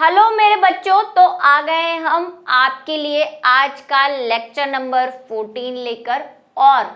Hello मेरे बच्चों, तो आ गए हम आपके लिए आज का लेक्चर नंबर 14 लेकर। और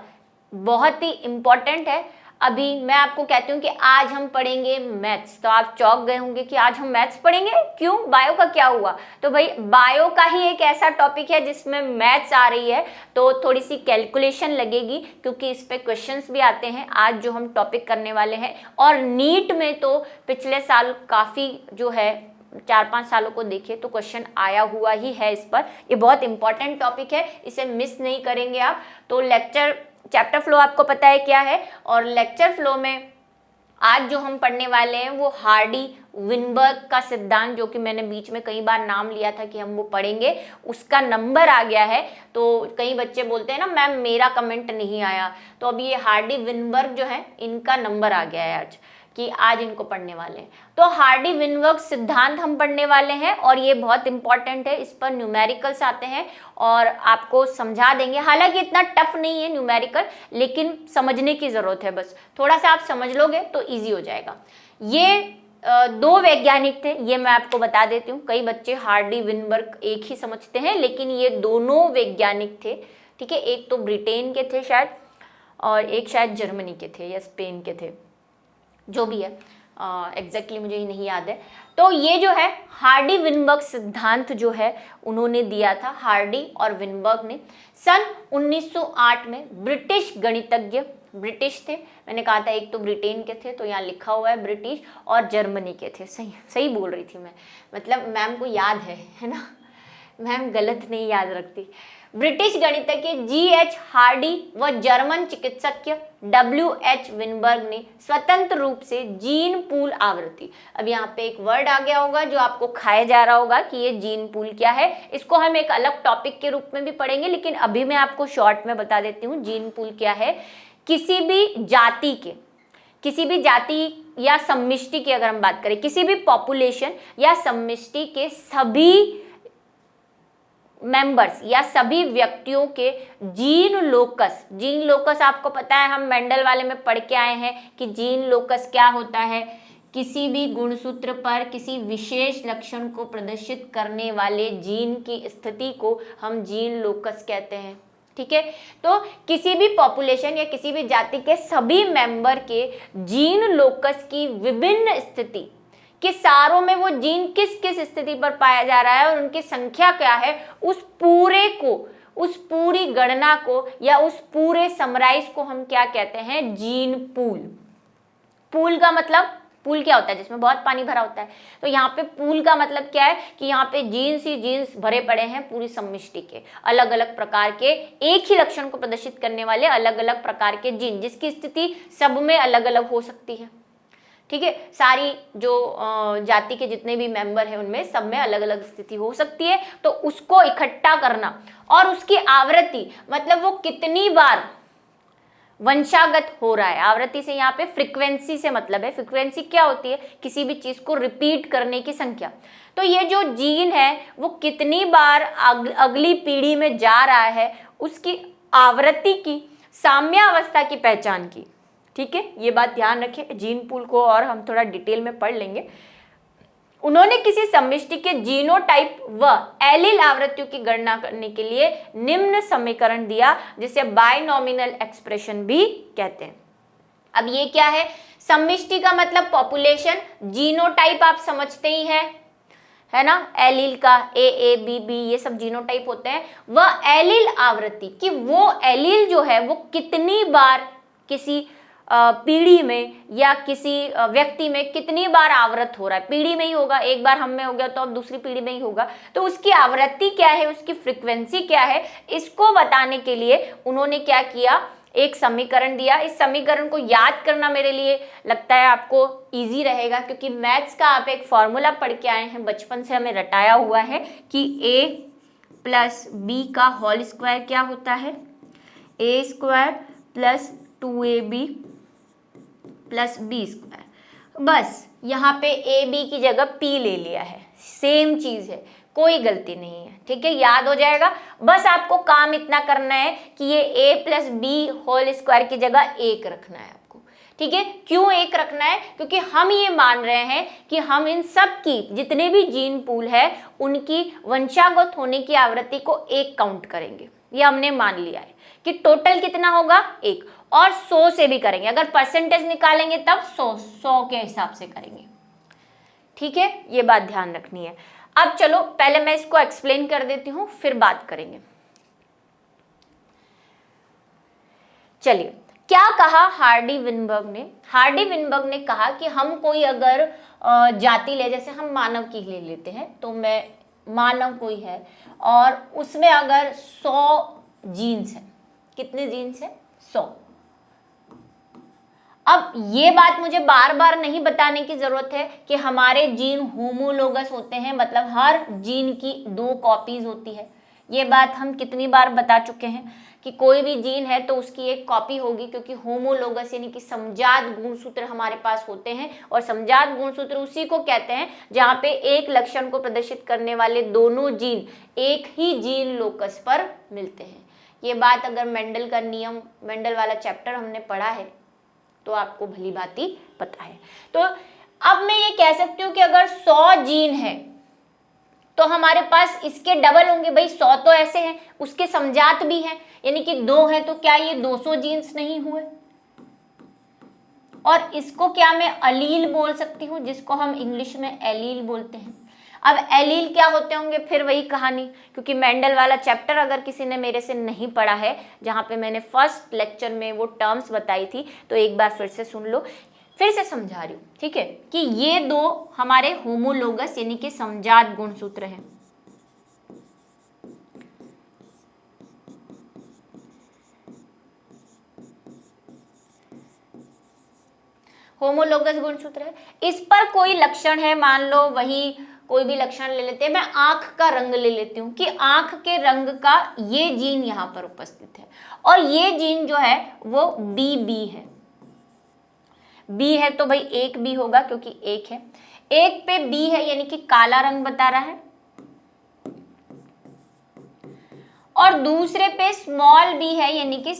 बहुत ही इम्पोर्टेंट है। अभी मैं आपको कहती हूँ कि आज हम पढ़ेंगे मैथ्स, तो आप चौंक गए होंगे कि आज हम मैथ्स पढ़ेंगे, क्यों, बायो का क्या हुआ। तो भाई बायो का ही एक ऐसा टॉपिक है जिसमें मैथ्स आ रही है, तो थोड़ी सी कैलकुलेशन लगेगी क्योंकि इस पे क्वेश्चंस भी आते हैं आज जो हम टॉपिक करने वाले हैं। और नीट में तो पिछले साल काफ़ी जो है 4-5 सालों को देखे तो क्वेश्चन आया हुआ ही है इस पर। ये बहुत इंपॉर्टेंट टॉपिक है, इसे मिस नहीं करेंगे आप। तो चैप्टर फ्लो आपको पता है क्या है, और लेक्चर फ्लो में आज जो हम पढ़ने वाले हैं वो हार्डी विनबर्ग का सिद्धांत, जो कि मैंने बीच में कई बार नाम लिया था कि हम वो पढ़ेंगे, उसका नंबर आ गया है। तो कई बच्चे बोलते हैं ना मैम मेरा कमेंट नहीं आया, तो अभी ये हार्डी विनबर्ग जो है इनका नंबर आ गया है आज, कि आज इनको पढ़ने वाले हैं। तो हार्डी विनबर्ग सिद्धांत हम पढ़ने वाले हैं और ये बहुत इंपॉर्टेंट है, इस पर न्यूमेरिकल्स आते हैं और आपको समझा देंगे। हालांकि इतना टफ नहीं है न्यूमेरिकल, लेकिन समझने की ज़रूरत है, बस थोड़ा सा आप समझ लोगे तो ईजी हो जाएगा। ये दो वैज्ञानिक थे, ये मैं आपको बता देती हूँ। कई बच्चे हार्डी विनबर्ग एक ही समझते हैं, लेकिन ये दोनों वैज्ञानिक थे, ठीक है। एक तो ब्रिटेन के थे शायद, और एक शायद जर्मनी के थे या स्पेन के थे, जो भी है एग्जैक्टली मुझे ही नहीं याद है। तो ये जो है हार्डी विनबर्ग सिद्धांत जो है उन्होंने दिया था, हार्डी और विनबर्ग ने सन 1908 में। ब्रिटिश गणितज्ञ, ब्रिटिश थे, मैंने कहा था एक तो ब्रिटेन के थे, तो यहाँ लिखा हुआ है ब्रिटिश, और जर्मनी के थे। सही सही बोल रही थी मैं, मतलब मैम को याद है ना, मैम गलत नहीं याद रखती। ब्रिटिश गणितज्ञ G.H. हार्डी व जर्मन चिकित्सक W.H. विनबर्ग ने स्वतंत्र रूप से जीन पूल आवृत्ति, अब यहाँ पे एक वर्ड आ गया होगा जो आपको खाया जा रहा होगा कि ये जीन पूल क्या है। इसको हम एक अलग टॉपिक के रूप में भी पढ़ेंगे, लेकिन अभी मैं आपको शॉर्ट में बता देती हूँ जीन पूल क्या है। किसी भी जाति या समष्टि की अगर हम बात करें, किसी भी पॉपुलेशन या समष्टि के सभी मेंबर्स या सभी व्यक्तियों के जीन लोकस आपको पता है, हम मेंडल वाले में पढ़ के आए हैं कि जीन लोकस क्या होता है। किसी भी गुणसूत्र पर किसी विशेष लक्षण को प्रदर्शित करने वाले जीन की स्थिति को हम जीन लोकस कहते हैं, ठीक है। तो किसी भी पॉपुलेशन या किसी भी जाति के सभी मेंबर के जीन लोकस की विभिन्न स्थिति कि सारों में वो जीन किस किस स्थिति पर पाया जा रहा है और उनकी संख्या क्या है, उस पूरी गणना को या उस पूरे समराइज को हम क्या कहते हैं, जीन पूल। पूल का मतलब, पूल क्या होता है, जिसमें बहुत पानी भरा होता है। तो यहाँ पे पूल का मतलब क्या है कि यहाँ पे जीन्स ही जीन्स भरे पड़े हैं पूरी समष्टि के, अलग अलग प्रकार के एक ही लक्षण को प्रदर्शित करने वाले अलग अलग प्रकार के जीन, जिसकी स्थिति सब में अलग अलग हो सकती है, ठीक है। सारी जो जाति के जितने भी मेंबर हैं उनमें सब में अलग अलग स्थिति हो सकती है। तो उसको इकट्ठा करना और उसकी आवृत्ति, मतलब वो कितनी बार वंशागत हो रहा है। आवृत्ति से यहाँ पे फ्रीक्वेंसी से मतलब है, फ्रीक्वेंसी क्या होती है, किसी भी चीज को रिपीट करने की संख्या। तो ये जो जीन है वो कितनी बार अगली पीढ़ी में जा रहा है, उसकी आवृत्ति की साम्यावस्था की पहचान की, ठीक है। ये बात ध्यान रखें, जीन पूल को और हम थोड़ा डिटेल में पढ़ लेंगे। उन्होंने किसी समष्टि के जीनोटाइप व एलील आवृत्तियों की गणना करने के लिए निम्न समीकरण दिया, जिसे बाइनोमिनल एक्सप्रेशन भी कहते हैं। अब ये क्या है, समष्टि का मतलब पॉपुलेशन, जीनोटाइप आप समझते ही हैं, है ना, एलील का A, B ये सब जीनोटाइप होते हैं। वह एलील आवृत्ति कि वो एलील जो है वो कितनी बार किसी पीढ़ी में या किसी व्यक्ति में कितनी बार आवृत हो रहा है। पीढ़ी में ही होगा, एक बार हम में हो गया तो अब दूसरी पीढ़ी में ही होगा, तो उसकी आवृत्ति क्या है, उसकी फ्रीक्वेंसी क्या है, इसको बताने के लिए उन्होंने क्या किया, एक समीकरण दिया। इस समीकरण को याद करना मेरे लिए लगता है आपको इजी रहेगा, क्योंकि मैथ्स का आप एक फॉर्मूला पढ़ के आए हैं, बचपन से हमें रटाया हुआ है कि a + b का होल स्क्वायर क्या होता है, a² + 2ab + b²। बस यहाँ पे a b की जगह p ले लिया है, सेम चीज है, कोई गलती नहीं है, ठीक है, याद हो जाएगा। बस आपको काम इतना करना है कि ये a + b होल स्क्वायर की जगह 1 रखना है आपको, ठीक है, क्यों एक रखना है? क्योंकि हम ये मान रहे हैं कि हम इन सब की जितने भी जीन पूल है उनकी वंशागत होने की आवृत्ति को एक काउंट करेंगे। ये हमने मान लिया है कि टोटल कितना होगा, एक, और 100 से भी करेंगे। अगर परसेंटेज निकालेंगे तब 100 के हिसाब से करेंगे। ठीक है, ये बात ध्यान रखनी है। अब चलो पहले मैं इसको एक्सप्लेन कर देती हूँ, फिर बात करेंगे। चलिए, क्या कहा हार्डी विनबर्ग ने? हार्डी विनबर्ग ने कहा कि हम कोई अगर जाति ले, जैसे हम मानव की ले लेते हैं, तो मैं मानव कोई है और उसमें अगर 100 जीन्स है, कितने जीन्स है? 100। अब ये बात मुझे बार बार नहीं बताने की जरूरत है कि हमारे जीन होमोलोगस होते हैं, मतलब हर जीन की 2 कॉपीज होती है। ये बात हम कितनी बार बता चुके हैं कि कोई भी जीन है तो उसकी एक कॉपी होगी, क्योंकि होमोलोगस यानी कि समजात गुणसूत्र हमारे पास होते हैं, और समजात गुणसूत्र उसी को कहते हैं जहाँ पे एक लक्षण को प्रदर्शित करने वाले दोनों जीन एक ही जीन लोकस पर मिलते हैं। ये बात अगर मेंडल का नियम, मेंडल वाला चैप्टर हमने पढ़ा है तो आपको भली भांति पता है। तो अब मैं ये कह सकती हूँ कि अगर 100 जीन है तो हमारे पास इसके डबल होंगे। भाई 100 तो ऐसे हैं, उसके समजात भी हैं, यानी कि 2 हैं, तो क्या ये 200 जीन्स नहीं हुए? और इसको क्या मैं अलील बोल सकती हूँ, जिसको हम इंग्लिश में एलील बोलते हैं। अब एलील क्या होते होंगे, फिर वही कहानी, क्योंकि मेंडल वाला चैप्टर अगर किसी ने मेरे से नहीं पढ़ा है, जहाँ पे मैंने फर्स्ट लेक्चर में वो टर्म्स बताई थी, तो एक बार फिर से सुन लो, फिर से समझा रही हूँ। ठीक है, कि ये 2 हमारे होमोलोगस यानी कि समजात गुणसूत्र हैं। होमोलोगस गुणसूत्र है, इस पर कोई लक्षण है, मान लो वही कोई भी लक्षण ले लेते हैं। मैं आंख का रंग ले लेती हूँ कि आंख के रंग का ये जीन यहाँ पर उपस्थित है, और ये जीन जो है वो BB है। B है तो भाई एक B होगा, क्योंकि एक है, एक पे B है यानी कि काला रंग बता रहा है, और दूसरे पे स्मॉल b है यानी कि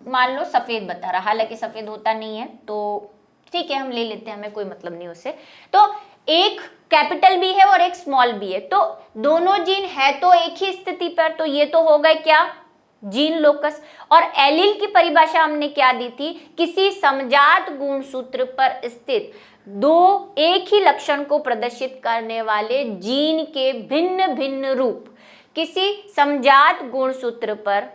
मान लो सफेद बता रहा, हालांकि सफेद होता नहीं है, तो ठीक है हम ले लेते हैं, हमें कोई मतलब नहीं उससे। तो एक कैपिटल B है और एक स्मॉल b है, तो दोनों जीन है तो एक ही स्थिति पर, तो ये तो हो गए क्या, जीन लोकस। और एलील की परिभाषा हमने क्या दी थी, किसी समजात गुणसूत्र पर स्थित 2 एक ही लक्षण को प्रदर्शित करने वाले जीन के भिन्न भिन्न रूप। किसी समजात गुणसूत्र पर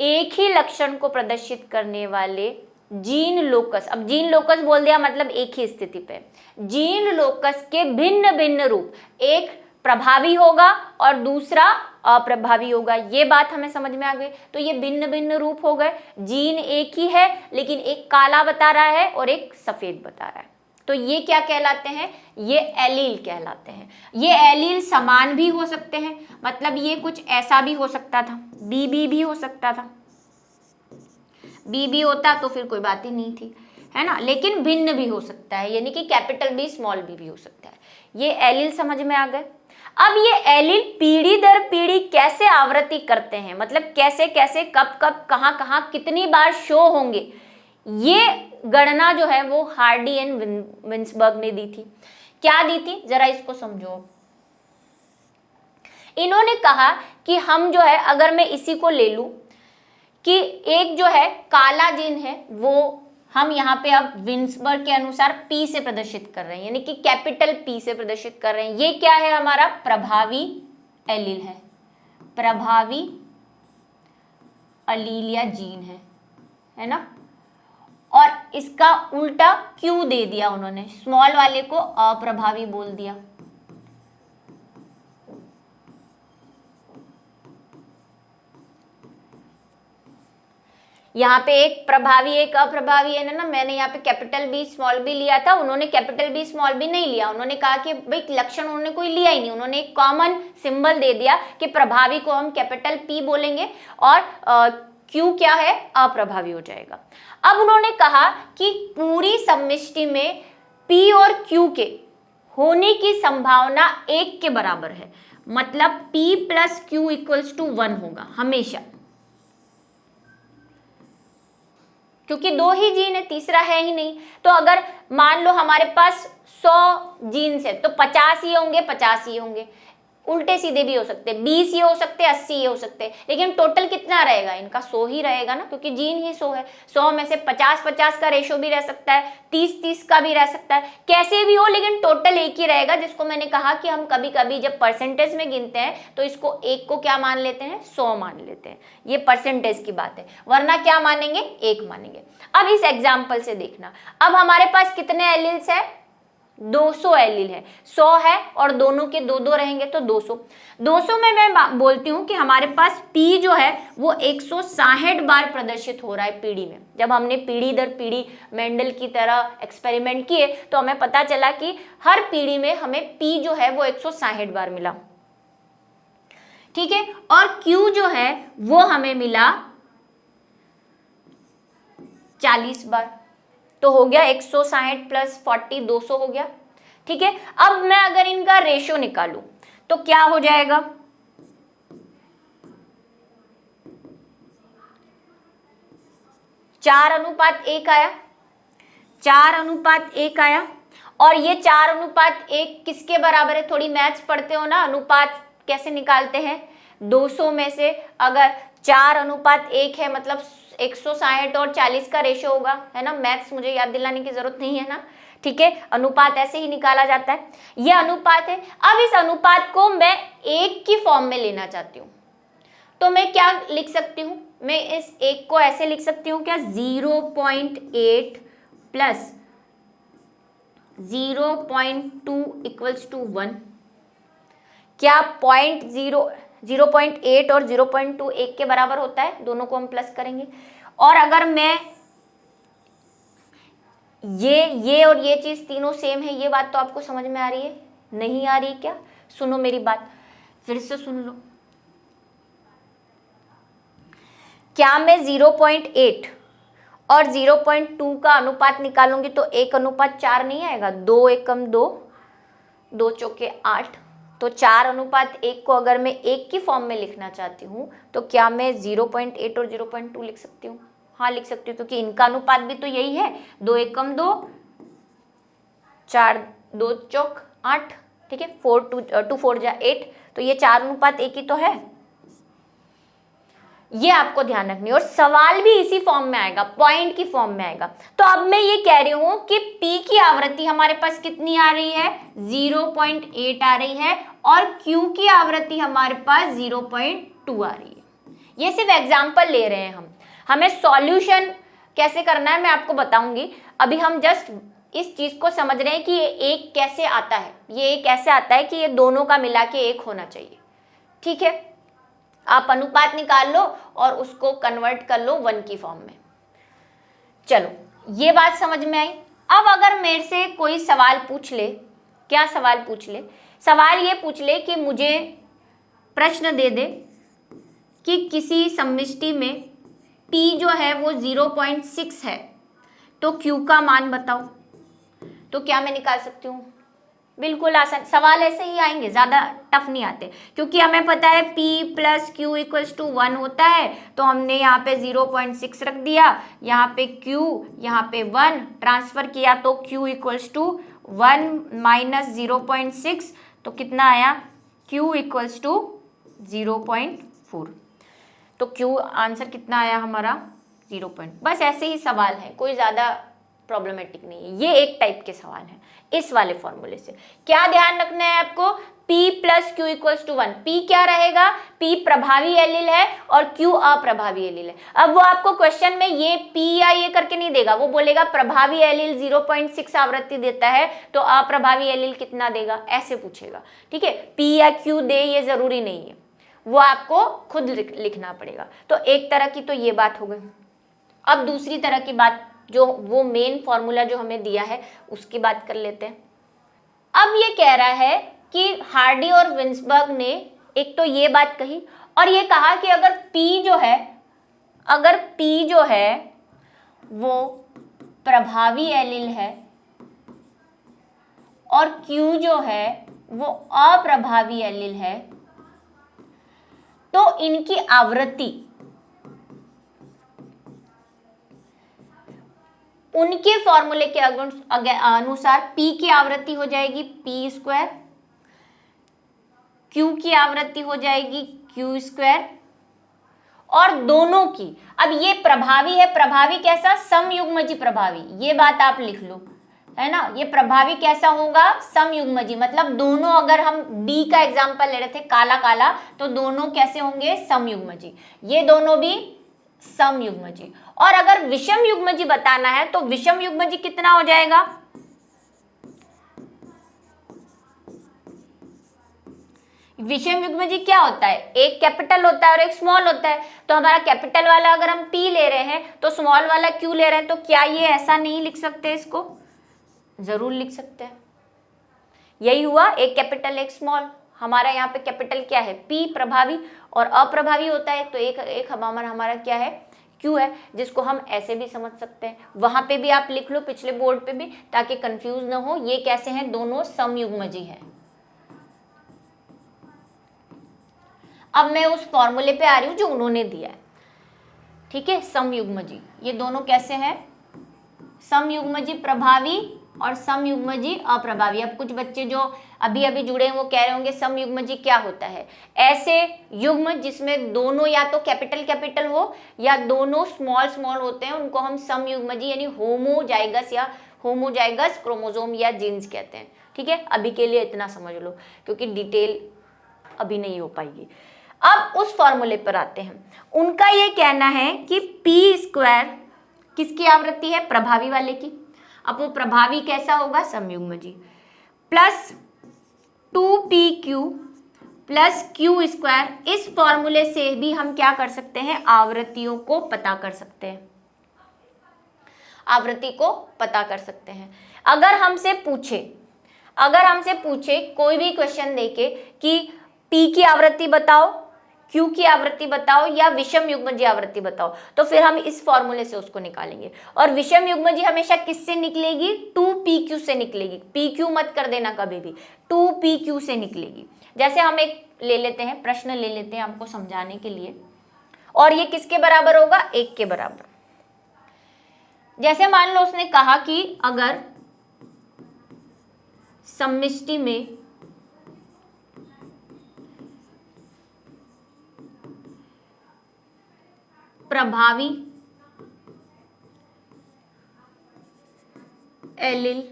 एक ही लक्षण को प्रदर्शित करने वाले जीन लोकस, अब जीन लोकस बोल दिया मतलब एक ही स्थिति पे, जीन लोकस के भिन्न भिन्न रूप, एक प्रभावी होगा और दूसरा अप्रभावी होगा। ये बात हमें समझ में आ गई। तो ये भिन्न भिन्न रूप हो गए, जीन एक ही है लेकिन एक काला बता रहा है और एक सफेद बता रहा है, तो ये क्या कहलाते हैं, ये एलील कहलाते हैं। ये एलील समान भी हो सकते हैं, मतलब ये कुछ ऐसा भी हो सकता था, BB भी हो सकता था, BB होता तो फिर कोई बात ही नहीं थी, है ना, लेकिन भिन्न भी हो सकता है, यानी कि कैपिटल B स्मॉल b भी हो सकता है। ये एलील समझ में आ गए। अब ये एलील पीढ़ी दर पीढ़ी कैसे आवृत्ति करते हैं, मतलब कैसे कैसे कब कब कहाँ कहाँ कितनी बार शो होंगे, ये गणना जो है वो हार्डी एंड विन्सबर्ग ने दी थी। क्या दी थी, जरा इसको समझो। इन्होंने कहा कि हम जो है, अगर मैं इसी को ले लूं कि एक जो है काला जीन है, वो हम यहाँ पे अब विन्सबर्ग के अनुसार P से प्रदर्शित कर रहे हैं, यानी कि कैपिटल P से प्रदर्शित कर रहे हैं। ये क्या है, हमारा प्रभावी एलील प्रभावी अलील या जीन है ना, और इसका उल्टा Q दे दिया उन्होंने, स्मॉल वाले को अप्रभावी बोल दिया। यहाँ पे एक प्रभावी एक अप्रभावी है ना, मैंने यहाँ पे कैपिटल B स्मॉल b लिया था, उन्होंने कैपिटल B स्मॉल b नहीं लिया। उन्होंने कहा कि भाई लक्षण उन्होंने कोई लिया ही नहीं, उन्होंने एक कॉमन सिंबल दे दिया कि प्रभावी को हम कैपिटल P बोलेंगे और Q क्या है, अप्रभावी हो जाएगा। अब उन्होंने कहा कि पूरी सम्मिष्टि में P और Q के होने की संभावना 1 के बराबर है, मतलब P plus Q equals to 1 होगा हमेशा। क्योंकि 2 ही जीन है, तीसरा है ही नहीं। तो अगर मान लो हमारे पास 100 जीन्स है तो 50 ही होंगे, 50 ही होंगे। उल्टे सीधे भी हो सकते, 20 ये हो सकते, 80 ये हो सकते, लेकिन टोटल कितना रहेगा इनका? 100 ही रहेगा ना, क्योंकि जीन ही 100 है। 100 में से 50-50 का रेशो भी रह सकता है, 30-30 का भी रह सकता है, कैसे भी हो, लेकिन टोटल एक ही रहेगा, जिसको मैंने कहा कि हम कभी कभी जब परसेंटेज में गिनते हैं तो इसको एक को क्या मान लेते हैं? 100 मान लेते हैं। ये परसेंटेज की बात है, वरना क्या मानेंगे? एक मानेंगे। अब इस एग्जाम्पल से देखना, अब हमारे पास कितने एलील्स है? 200 एलील है। 100 है और दोनों के 2-2 रहेंगे तो 200। 200 में मैं बोलती हूँ कि हमारे पास पी जो है वो 160 बार प्रदर्शित हो रहा है पीढ़ी में। जब हमने पीढ़ी दर पीढ़ी मेंडल की तरह एक्सपेरिमेंट किए तो हमें पता चला कि हर पीढ़ी में हमें पी जो है वो 160 बार मिला, ठीक है। और क्यू जो है वो हमें मिला 40 बार। तो हो गया 160 प्लस 40, 200 हो गया, ठीक है। अब मैं अगर इनका रेशो निकालूं तो क्या हो जाएगा? 4:1 आया, 4:1 आया। और ये 4:1 किसके बराबर है? थोड़ी मैथ्स पढ़ते हो ना, अनुपात कैसे निकालते हैं? 200 में से अगर 4:1 है मतलब 160 और 40 का रेशो होगा, है ना। मैथ्स मुझे याद दिलाने की जरूरत नहीं है ना, ठीक है। अनुपात ऐसे ही निकाला जाता है, ये अनुपात है। अब इस अनुपात को मैं एक की फॉर्म में लेना चाहती हूँ, तो मैं क्या लिख सकती हूँ? मैं इस एक को ऐसे लिख सकती हूँ क्या? 0.8 प्लस 0.2 इक्वल्स टू 1। क्या 0.8 और 0.2 एक के बराबर होता है? दोनों को हम प्लस करेंगे। और अगर मैं ये और ये चीज तीनों सेम है, ये बात तो आपको समझ में आ रही है? नहीं आ रही क्या? सुनो मेरी बात, फिर से सुन लो। क्या मैं 0.8 और 0.2 का अनुपात निकालूंगी तो 1:4 नहीं आएगा? 2 एकम 2, 2 चौके 8। तो 4:1 को अगर मैं एक की फॉर्म में लिखना चाहती हूँ तो क्या मैं 0.8 और 0.2 लिख सकती हूँ? हाँ लिख सकती हूँ, क्योंकि इनका अनुपात भी तो यही है। 2 एकम 2, 4 2 चौक 8, ठीक है। 2 4 जा 8, तो ये 4:1 ही तो है। ये आपको ध्यान रखनी है। और सवाल भी इसी फॉर्म में आएगा, पॉइंट की फॉर्म में आएगा। तो अब मैं ये कह रही हूं कि P की आवृत्ति हमारे पास कितनी आ रही है? 0.8 आ रही है, और Q की आवृत्ति हमारे पास 0.2 आ रही है। ये सिर्फ एग्जाम्पल ले रहे हैं हम, हमें सॉल्यूशन कैसे करना है मैं आपको बताऊंगी। अभी हम जस्ट इस चीज को समझ रहे हैं कि ये एक कैसे आता है। ये एक ऐसे आता है कि ये दोनों का मिला के एक होना चाहिए, ठीक है। आप अनुपात निकाल लो और उसको कन्वर्ट कर लो 1 की फॉर्म में। चलो ये बात समझ में आई। अब अगर मेरे से कोई सवाल पूछ ले, क्या सवाल पूछ ले? सवाल ये पूछ ले कि मुझे प्रश्न दे दे कि किसी समष्टि में P जो है वो 0.6 है तो Q का मान बताओ, तो क्या मैं निकाल सकती हूँ? बिल्कुल आसान सवाल, ऐसे ही आएंगे, ज्यादा टफ नहीं आते, क्योंकि हमें पता है P plus Q equals to 1 होता है। तो हमने यहाँ पे 0.6 रख दिया, यहाँ पे Q, यहाँ पे 1 ट्रांसफर किया, तो Q इक्वल्स टू 1 माइनस 0.6, तो कितना आया? Q equals to 0.4। तो Q आंसर कितना आया हमारा? 0. बस ऐसे ही सवाल है, कोई ज्यादा प्रॉब्लमेटिक नहीं है। ये एक टाइप के सवाल हैं इस वाले फॉर्मूले से। क्या ध्यान रखना है आपको? P plus Q equals to 1। P क्या रहेगा? P प्रभावी एलील है और Q अप्रभावी एलील है। अब वो आपको क्वेश्चन में ये P या ये करके नहीं देगा, वो बोलेगा प्रभावी एलील 0.6 आवृत्ति देता है तो अप्रभावी एलील कितना देगा, ऐसे पूछेगा, ठीक है। P या Q दे ये जरूरी नहीं है, वो आपको खुद लिखना पड़ेगा। तो एक तरह की तो ये बात हो गई। अब दूसरी तरह की बात, जो वो मेन फॉर्मूला जो हमें दिया है उसकी बात कर लेते हैं। अब ये कह रहा है कि हार्डी और विंसबर्ग ने एक तो ये बात कही और ये कहा कि अगर P जो है वो प्रभावी एलील है और Q जो है वो अप्रभावी एलील है, तो इनकी आवृत्ति उनके फॉर्मूले के अनुसार P की आवृत्ति हो जाएगी P स्क्वायर, Q की आवृत्ति हो जाएगी Q स्क्वायर, और दोनों की, अब ये प्रभावी है, प्रभावी कैसा, समयुग्मजी प्रभावी, ये बात आप लिख लो, है ना। ये प्रभावी कैसा होगा, समयुग्मजी, मतलब दोनों, अगर हम D का एग्जांपल ले रहे थे काला काला, तो दोनों कैसे होंगे, समयुग्मजी, ये दोनों भी समयुग्मजी। और अगर विषम युग्मजी बताना है तो विषम युग्मजी कितना हो जाएगा, विषम युग्मजी क्या होता है, एक कैपिटल होता है और एक स्मॉल होता है। तो हमारा कैपिटल वाला अगर हम P ले रहे हैं तो स्मॉल वाला Q ले रहे हैं, तो क्या ये ऐसा नहीं लिख सकते, इसको जरूर लिख सकते हैं। यही हुआ, एक कैपिटल एक स्मॉल। हमारा यहाँ पे कैपिटल क्या है, P प्रभावी, और अप्रभावी होता है तो एक हमारा क्या है, Q है, जिसको हम ऐसे भी समझ सकते हैं। वहां पे भी आप लिख लो, पिछले बोर्ड पे भी, ताकि कंफ्यूज ना हो। ये कैसे हैं, दोनों समयुग्मजी हैं। अब मैं उस फॉर्मूले पे आ रही हूं जो उन्होंने दिया है, ठीक है। समयुग्मजी, ये दोनों कैसे हैं, समयुग्मजी प्रभावी और समयुग्मजी अप्रभावी। अब कुछ बच्चे जो अभी अभी जुड़े हैं वो कह रहे होंगे समयुग्मजी क्या होता है, ऐसे युग्म जिसमें दोनों या तो कैपिटल कैपिटल हो या दोनों स्मॉल स्मॉल होते हैं, उनको हम समयुग्मजी यानी होमोजाइगस या होमोजाइगस क्रोमोसोम या जीन्स कहते हैं, ठीक है। अभी के लिए इतना समझ लो, क्योंकि डिटेल अभी नहीं हो पाएगी। अब उस फॉर्मूले पर आते हैं। उनका ये कहना है कि P स्क्वायर किसकी आवृत्ति है, प्रभावी वाले की। अब वो प्रभावी कैसा होगा, समयुग्मजी, plus 2PQ plus Q square. इस फॉर्मूले से भी हम क्या कर सकते हैं, आवृत्तियों को पता कर सकते हैं, आवृत्ति को पता कर सकते हैं। अगर हमसे पूछे कोई भी क्वेश्चन देके कि P की आवृत्ति बताओ, Q की आवृत्ति बताओ या विषम युग्मजी आवृत्ति बताओ, तो फिर हम इस फॉर्मूले से उसको निकालेंगे। और विषम युग्मजी हमेशा किससे निकलेगी, 2PQ से निकलेगी। PQ मत कर देना कभी भी, 2PQ से निकलेगी। जैसे हम एक ले लेते हैं, प्रश्न ले लेते हैं आपको समझाने के लिए, और ये किसके बराबर होगा, 1 के बराबर। जैसे मान लो उसने कहा कि अगर समष्टि में प्रभावी एलील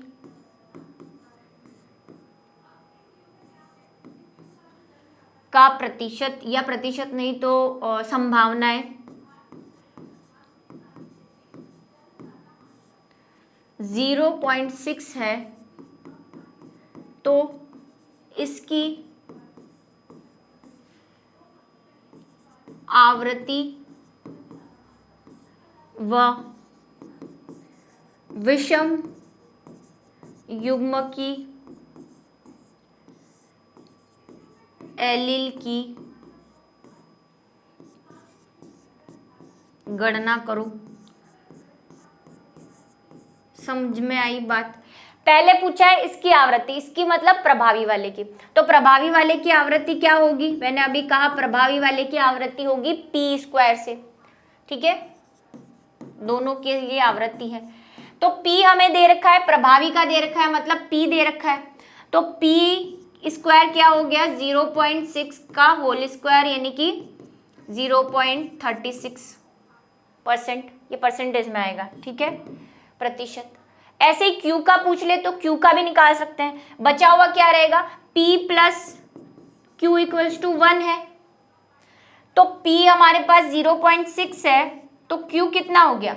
का प्रतिशत, या प्रतिशत नहीं तो संभावनाएं 0.6 है, तो इसकी आवृत्ति व विषम युग्म की एलील की गणना करो। समझ में आई बात। पहले पूछा है इसकी आवृत्ति, इसकी मतलब प्रभावी वाले की, तो प्रभावी वाले की आवृत्ति क्या होगी, मैंने अभी कहा प्रभावी वाले की आवृत्ति होगी P स्क्वायर से, ठीक है। दोनों की ये आवृत्ति है, तो P हमें दे रखा है, प्रभावी का दे रखा है, मतलब P दे रखा है, तो P स्क्वायर क्या हो गया, 0.6 का होल स्क्वायर यानी कि 0.36%, ये परसेंटेज में आएगा, ठीक है, प्रतिशत। ऐसे ही Q का पूछ ले तो Q का भी निकाल सकते हैं। बचा हुआ क्या रहेगा, P plus Q equals to 1 है, तो P हमारे पास 0.6 है, तो Q कितना हो गया,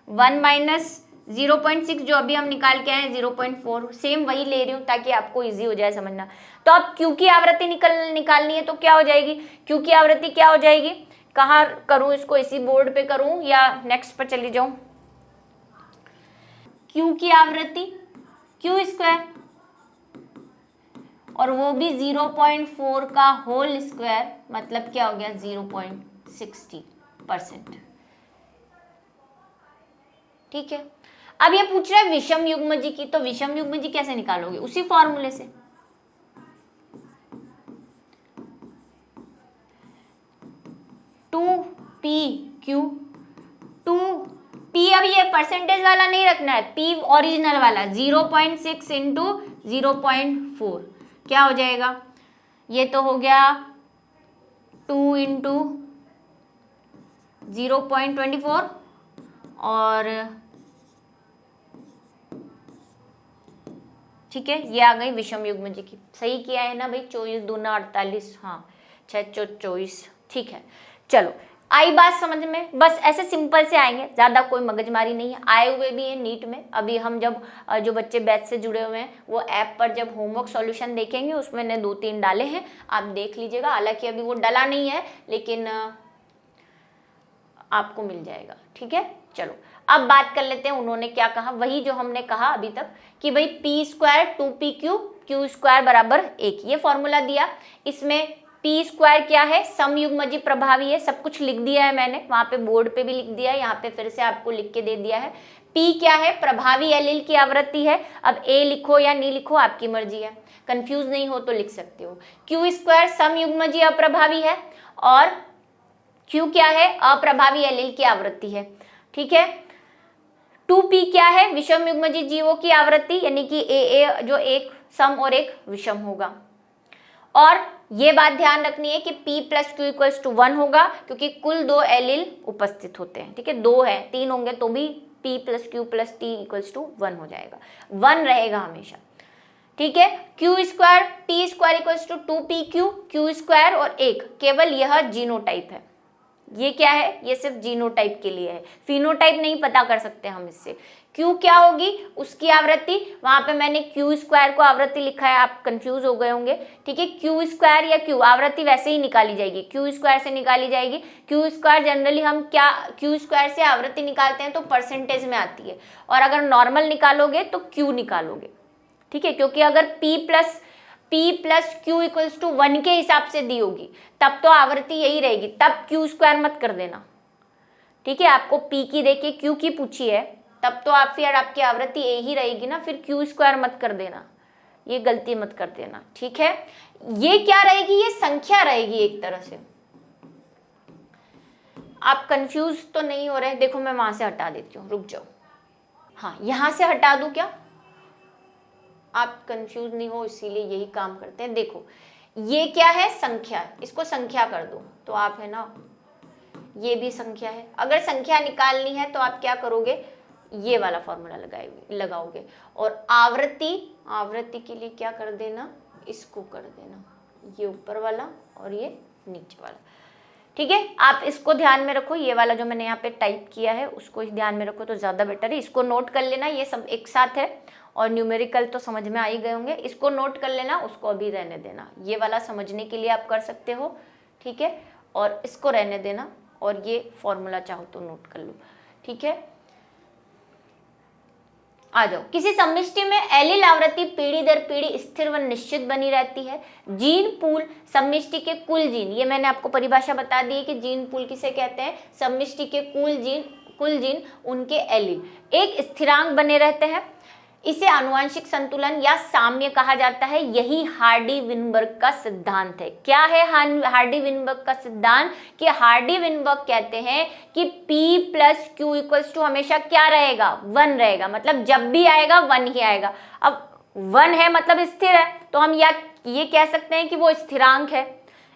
1 माइनस 0.6 जो अभी हम निकाल के आए 0.4, सेम वही ले रही हूँ ताकि आपको इजी हो जाए समझना। तो अब Q की आवृत्ति निकालनी है, तो क्या हो जाएगी, Q की आवृत्ति क्या हो जाएगी, कहाँ करूँ इसको, इसी बोर्ड पे करूँ या नेक्स्ट पर चली जाऊँ। Q की आवृत्ति Q स्क्वायर, और वो भी 0.4 का होल स्क्वायर, मतलब क्या हो गया 0.60%, ठीक है। अब ये पूछ रहा है विषम युग्मजी की, तो विषम युग्मजी कैसे निकालोगे, उसी फॉर्मूले से। टू पी क्यू, 2 P अब ये परसेंटेज वाला नहीं रखना है, P ओरिजिनल वाला 0.6 इंटू 0.4 क्या हो जाएगा, ये तो हो गया 2 इंटू 0.24 और ठीक है, ये आ गई विषम युग्म जी की। सही किया है ना भाई, 24 दूना 48, हाँ 6 24, ठीक है। चलो आई बात समझ में, बस ऐसे सिंपल से आएंगे, ज़्यादा कोई मगजमारी नहीं है। आए हुए भी है नीट में, अभी हम जब जो बच्चे बैच से जुड़े हुए हैं वो ऐप पर जब होमवर्क सॉल्यूशन देखेंगे उसमें ने 2-3 डाले हैं, आप देख लीजिएगा। हालांकि अभी वो डला नहीं है लेकिन आपको मिल जाएगा, ठीक है। चलो अब बात कर लेते हैं उन्होंने क्या कहा, वही जो हमने कहा अभी तक कि भाई p square 2pq q square बराबर 1, ये फॉर्मूला दिया। इसमें p स्क्वायर क्या है, समयुग्मजी प्रभावी है, सब कुछ लिख दिया है मैंने, वहां पे बोर्ड पे भी लिख दिया है, यहाँ पे फिर से आपको लिख के दे दिया है। p क्या है, प्रभावी एलील की आवृत्ति है। अब a लिखो या नहीं लिखो आपकी मर्जी है, कंफ्यूज नहीं हो तो लिख सकते हो। q स्क्वायर समयुग्मजी अप्रभावी है और q क्या है, अप्रभावी एलील की आवृत्ति है, ठीक है। 2p क्या है, विषम युग्मजी जीवों की आवृत्ति, यानी कि a जो एक सम और एक विषम होगा। और ये बात ध्यान रखनी है कि p plus Q equals to 1 होगा, क्योंकि कुल 2 एलील उपस्थित होते हैं, ठीक है। 2 है, 3 होंगे तो भी p plus Q plus t equals to 1 हो जाएगा, 1 रहेगा हमेशा, ठीक है। Q square t square equals to 2pq, Q square और 1, केवल यह जीनोटाइप है। ये क्या है, ये सिर्फ जीनोटाइप के लिए है, फिनोटाइप नहीं पता कर सकते हम इससे। Q क्या होगी, उसकी आवृत्ति, वहां पे मैंने Q स्क्वायर को आवृत्ति लिखा है, आप कंफ्यूज हो गए होंगे, ठीक है। Q स्क्वायर या Q आवृत्ति वैसे ही निकाली जाएगी, Q स्क्वायर से निकाली जाएगी। Q स्क्वायर जनरली हम क्या Q स्क्वायर से आवृत्ति निकालते हैं तो परसेंटेज में आती है, और अगर नॉर्मल निकालोगे तो Q निकालोगे, ठीक है। क्योंकि अगर P plus Q equals to 1 के हिसाब से दी होगी तब तो आवृत्ति यही रहेगी, तब क्यू स्क्वायर मत कर देना, ठीक है। आपको P की देके Q की पूछी है तब तो आप फिर आपकी आवृत्ति A ही रहेगी ना, फिर क्यू स्क्वायर मत कर देना, ये गलती मत कर देना, ठीक है। ये क्या रहेगी, ये संख्या रहेगी एक तरह से। आप कंफ्यूज तो नहीं हो रहे, देखो मैं वहां से हटा देती हूँ, रुक जाओ, हाँ यहां से हटा दूं क्या, आप कंफ्यूज नहीं हो इसीलिए यही काम करते हैं। देखो ये क्या है, संख्या, इसको संख्या कर दो तो आप है ना, ये भी संख्या है। अगर संख्या निकालनी है तो आप क्या करोगे, ये वाला फॉर्मूला लगाओगे, और आवृत्ति के लिए क्या कर देना, इसको कर देना, ये ऊपर वाला और ये नीचे वाला, ठीक है। आप इसको ध्यान में रखो, ये वाला जो मैंने यहाँ पे टाइप किया है उसको ध्यान में रखो तो ज़्यादा बेटर है। इसको नोट कर लेना, ये सब एक साथ है, और न्यूमेरिकल तो समझ में आ ही गए होंगे, इसको नोट कर लेना, उसको अभी रहने देना। ये वाला समझने के लिए आप कर सकते हो, ठीक है, और इसको रहने देना, और ये फॉर्मूला चाहो तो नोट कर लो, ठीक है। आ जाओ, किसी सम्मिष्टि में एलील आवृत्ति पीढ़ी दर पीढ़ी स्थिर व निश्चित बनी रहती है। जीन पूल सम्मिष्टि के कुल जीन, ये मैंने आपको परिभाषा बता दी है कि जीन पूल किसे कहते हैं, सम्मिष्टि के कुल जीन उनके एलील एक स्थिरांक बने रहते हैं। इसे आनुवंशिक संतुलन या साम्य कहा जाता है, यही हार्डी-विनबर्ग का सिद्धांत है। क्या है हार्डी-विनबर्ग का सिद्धांत, कि हार्डी-विनबर्ग कहते हैं कि P plus Q equals to हमेशा क्या रहेगा, 1 रहेगा, मतलब जब भी आएगा 1 ही आएगा। अब 1 है मतलब स्थिर है, तो हम ये कह सकते हैं कि वो स्थिरांक है।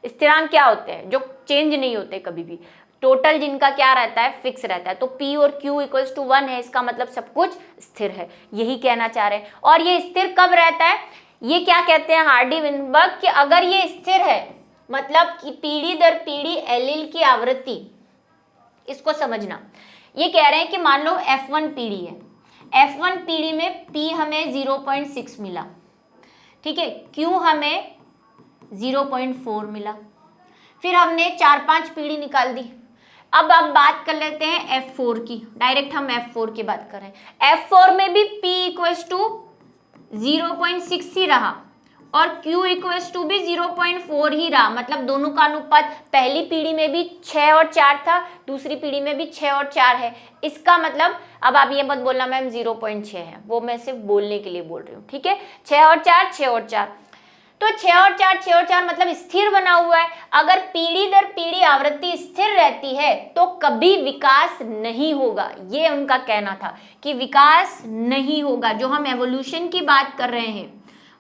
स्थिरांक क्या होते हैं, जो चेंज नहीं होते कभी भी, टोटल जिनका क्या रहता है, फिक्स रहता है। तो P और Q इक्वल्स टू 1 है, इसका मतलब सब कुछ स्थिर है, यही कहना चाह रहे हैं। और ये स्थिर कब रहता है, ये क्या कहते हैं हार्डी-विनबर्ग, कि अगर ये स्थिर है मतलब कि पीढ़ी दर पीढ़ी एलील की आवृत्ति, इसको समझना, ये कह रहे हैं कि मान लो F1 पीढ़ी है, F1 पीढ़ी में P हमें 0.6 मिला, ठीक है, Q हमें 0.4 मिला, फिर हमने 4-5 पीढ़ी निकाल दी। अब बात कर लेते हैं F4 की, डायरेक्ट हम F4 की बात कर रहे हैं। F4 में भी P इक्वल्स टू 0.6 ही रहा और Q इक्वल्स टू भी 0.4 ही रहा, मतलब दोनों का अनुपात पहली पीढ़ी में भी 6 और 4 था, दूसरी पीढ़ी में भी 6 और 4 है। इसका मतलब, अब आप ये मत बोलना मैम 0.6 है, वो मैं सिर्फ बोलने के लिए बोल रही हूँ, ठीक है। 6 और 4, 6 और 4, तो 6 और 4 मतलब स्थिर बना हुआ है। अगर पीढ़ी दर पीढ़ी आवृत्ति स्थिर रहती है तो कभी विकास नहीं होगा। ये उनका कहना था कि विकास नहीं होगा। जो हम एवोल्यूशन की बात कर रहे हैं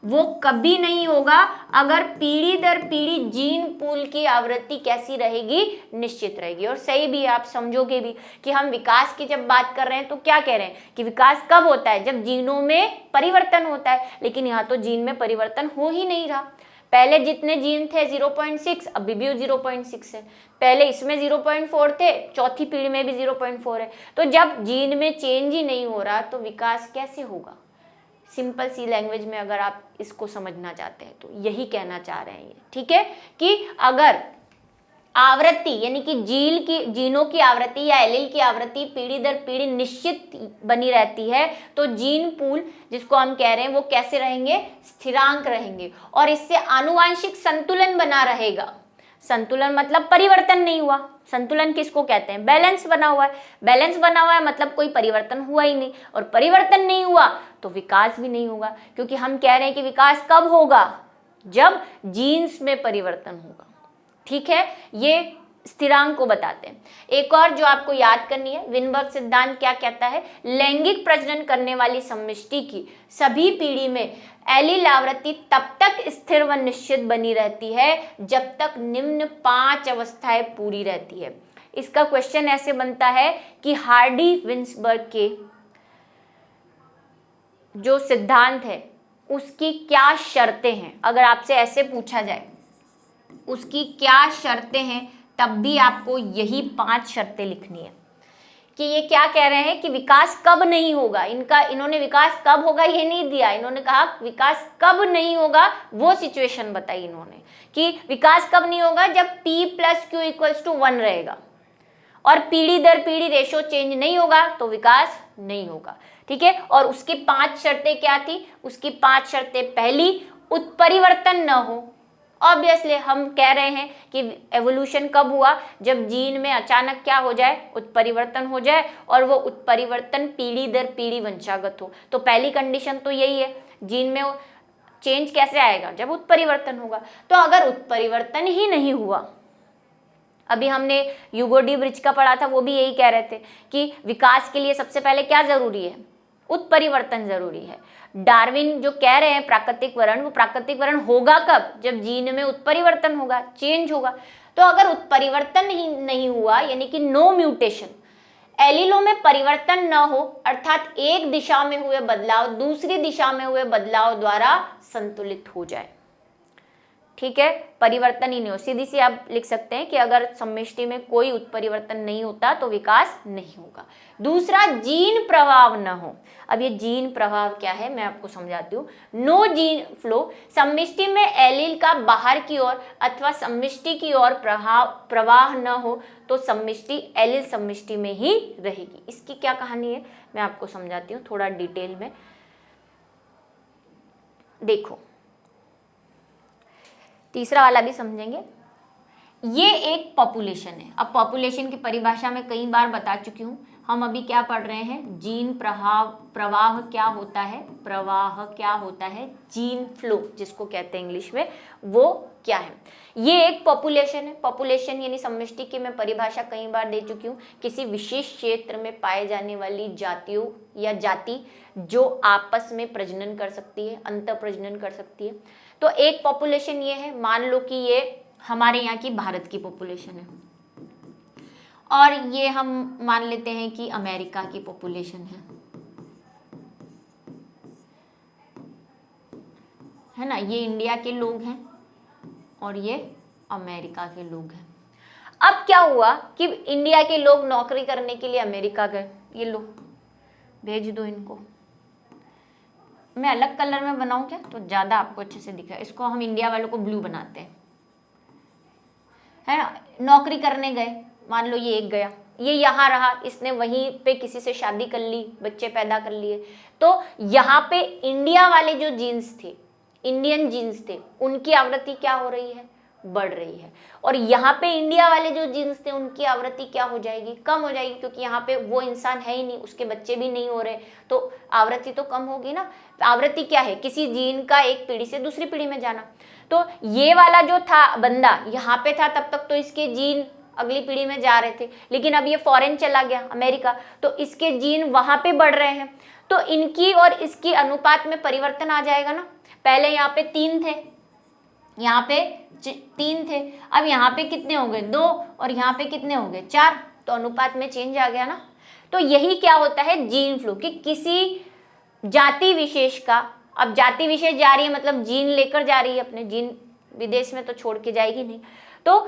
वो कभी नहीं होगा अगर पीढ़ी दर पीढ़ी जीन पूल की आवृत्ति कैसी रहेगी, निश्चित रहेगी। और सही भी आप समझोगे भी कि हम विकास की जब बात कर रहे हैं तो क्या कह रहे हैं कि विकास कब होता है, जब जीनों में परिवर्तन होता है। लेकिन यहाँ तो जीन में परिवर्तन हो ही नहीं रहा। पहले जितने जीन थे 0.6, अभी भी 0.6 है। पहले इसमें 0.4 थे, चौथी पीढ़ी में भी 0.4 है। तो जब जीन में चेंज ही नहीं हो रहा तो विकास कैसे होगा। सिंपल सी लैंग्वेज में अगर आप इसको समझना चाहते हैं तो यही कहना चाह रहे हैं ये, ठीक है, कि अगर आवृत्ति यानी कि जीनों की आवृत्ति या एलील की आवृत्ति पीढ़ी दर पीढ़ी निश्चित बनी रहती है तो जीन पूल जिसको हम कह रहे हैं वो कैसे रहेंगे, स्थिरांक रहेंगे। और इससे आनुवांशिक संतुलन बना रहेगा। संतुलन मतलब परिवर्तन नहीं हुआ। संतुलन किसको कहते हैं, बैलेंस बना हुआ है। बैलेंस बना हुआ है मतलब कोई परिवर्तन हुआ ही नहीं, और परिवर्तन नहीं हुआ तो विकास भी नहीं होगा। क्योंकि हम कह रहे हैं कि विकास कब होगा, जब जीन्स में परिवर्तन होगा, ठीक है। ये स्थिरांक को बताते हैं। एक और जो आपको याद करनी है, विनबर्ग सिद्धांत क्या कहता है, लैंगिक प्रजनन करने वाली समष्टि की सभी पीढ़ी में एलील आवृत्ति तब तक स्थिर व निश्चित बनी रहती है जब तक निम्न 5 अवस्थाएं पूरी रहती है। इसका क्वेश्चन ऐसे बनता है कि हार्डी विन्सबर्ग के जो सिद्धांत है उसकी क्या शर्तें हैं। अगर आपसे ऐसे पूछा जाए उसकी क्या शर्तें हैं, तब भी आपको यही 5 शर्तें लिखनी है कि ये क्या कह रहे हैं कि विकास कब नहीं होगा। इन्होंने विकास कब होगा ये नहीं दिया, इन्होंने कहा विकास कब नहीं होगा वो सिचुएशन बताई इन्होंने कि विकास कब नहीं होगा, जब P + Q = 1 रहेगा और पीढ़ी दर पीढ़ी रेशो चेंज नहीं होगा तो विकास नहीं होगा, ठीक है। और उसकी 5 शर्तें क्या थी, उसकी 5 शर्तें, पहली, उत्परिवर्तन न हो। ऑब्वियसली हम कह रहे हैं कि एवोल्यूशन कब हुआ, जब जीन में अचानक क्या हो जाए, उत्परिवर्तन हो जाए, और वो उत्परिवर्तन पीढ़ी दर पीढ़ी वंशागत हो। तो पहली कंडीशन तो यही है, जीन में चेंज कैसे आएगा, जब उत्परिवर्तन होगा। तो अगर उत्परिवर्तन ही नहीं हुआ, अभी हमने ह्यूगो डी ब्रिज का पढ़ा था, वो भी यही कह रहे थे कि विकास के लिए सबसे पहले क्या जरूरी है, उत्परिवर्तन जरूरी है। डार्विन जो कह रहे हैं प्राकृतिक वर्ण, वो प्राकृतिक वर्ण होगा कब, जब जीन में उत्परिवर्तन होगा, चेंज होगा। तो अगर उत्परिवर्तन ही नहीं हुआ यानी कि नो म्यूटेशन, एलीलों में परिवर्तन न हो, अर्थात एक दिशा में हुए बदलाव दूसरी दिशा में हुए बदलाव द्वारा संतुलित हो जाए, ठीक है, परिवर्तन ही नहीं हो। सीधी सी आप लिख सकते हैं कि अगर समष्टि में कोई उत्परिवर्तन नहीं होता तो विकास नहीं होगा। दूसरा, जीन प्रभाव न हो। अब ये जीन प्रभाव क्या है मैं आपको समझाती हूँ। नो जीन फ्लो, समष्टि में एलील का बाहर की ओर अथवा समष्टि की ओर प्रवाह न हो तो समष्टि एलील समष्टि में ही रहेगी। इसकी क्या कहानी है मैं आपको समझाती हूँ थोड़ा डिटेल में। देखो, तीसरा वाला भी समझेंगे। ये एक पॉपुलेशन है। अब पॉपुलेशन की परिभाषा में कई बार बता चुकी हूँ। हम अभी क्या पढ़ रहे हैं, जीन प्रवाह क्या होता है, प्रवाह क्या होता है, जीन फ्लो जिसको कहते हैं इंग्लिश में, वो क्या है। ये एक पॉपुलेशन है। पॉपुलेशन यानी समष्टि की मैं परिभाषा कई बार दे चुकी हूँ, किसी विशेष क्षेत्र में पाए जाने वाली जातियों या जाति जो आपस में प्रजनन कर सकती है, अंतर प्रजनन कर सकती है। तो एक पॉपुलेशन ये है, मान लो कि ये हमारे यहाँ की भारत की पॉपुलेशन है, और ये हम मान लेते हैं कि अमेरिका की पॉपुलेशन है ना। ये इंडिया के लोग हैं और ये अमेरिका के लोग हैं। अब क्या हुआ कि इंडिया के लोग नौकरी करने के लिए अमेरिका गए। ये लो, भेज दो इनको। मैं अलग कलर में बनाऊं क्या तो ज़्यादा आपको अच्छे से दिखा। इसको हम इंडिया वालों को ब्लू बनाते हैं, है ना। नौकरी करने गए, मान लो ये एक गया, ये यहाँ रहा, इसने वहीं पे किसी से शादी कर ली, बच्चे पैदा कर लिए। तो यहाँ पे इंडिया वाले जो जीन्स थे, इंडियन जीन्स थे, उनकी आवृत्ति क्या हो रही है, बढ़ रही है। और यहाँ पे इंडिया वाले जो जीन्स थे उनकी आवृत्ति क्या हो जाएगी, कम हो जाएगी, क्योंकि यहाँ पे वो इंसान है ही नहीं, उसके बच्चे भी नहीं हो रहे, तो आवृत्ति तो कम होगी ना। आवृत्ति क्या है, किसी जीन का एक पीढ़ी से दूसरी पीढ़ी में जाना। तो ये वाला जो था बंदा यहाँ पे था, तब तक तो इसके जीन अगली पीढ़ी में जा रहे थे, लेकिन अब ये फॉरेन चला गया अमेरिका, तो इसके जीन वहां पे बढ़ रहे हैं, तो इनकी और इसकी अनुपात में परिवर्तन आ जाएगा ना। पहले यहाँ पे 3 थे, यहाँ पे 3 थे, अब यहाँ पे कितने हो गए 2, और यहाँ पे कितने हो गए 4, तो अनुपात में चेंज आ गया ना। तो यही क्या होता है जीन फ्लो, कि किसी जाति विशेष का, अब जाति विशेष जा रही है मतलब जीन लेकर जा रही है अपने, जीन विदेश में तो छोड़ के जाएगी नहीं, तो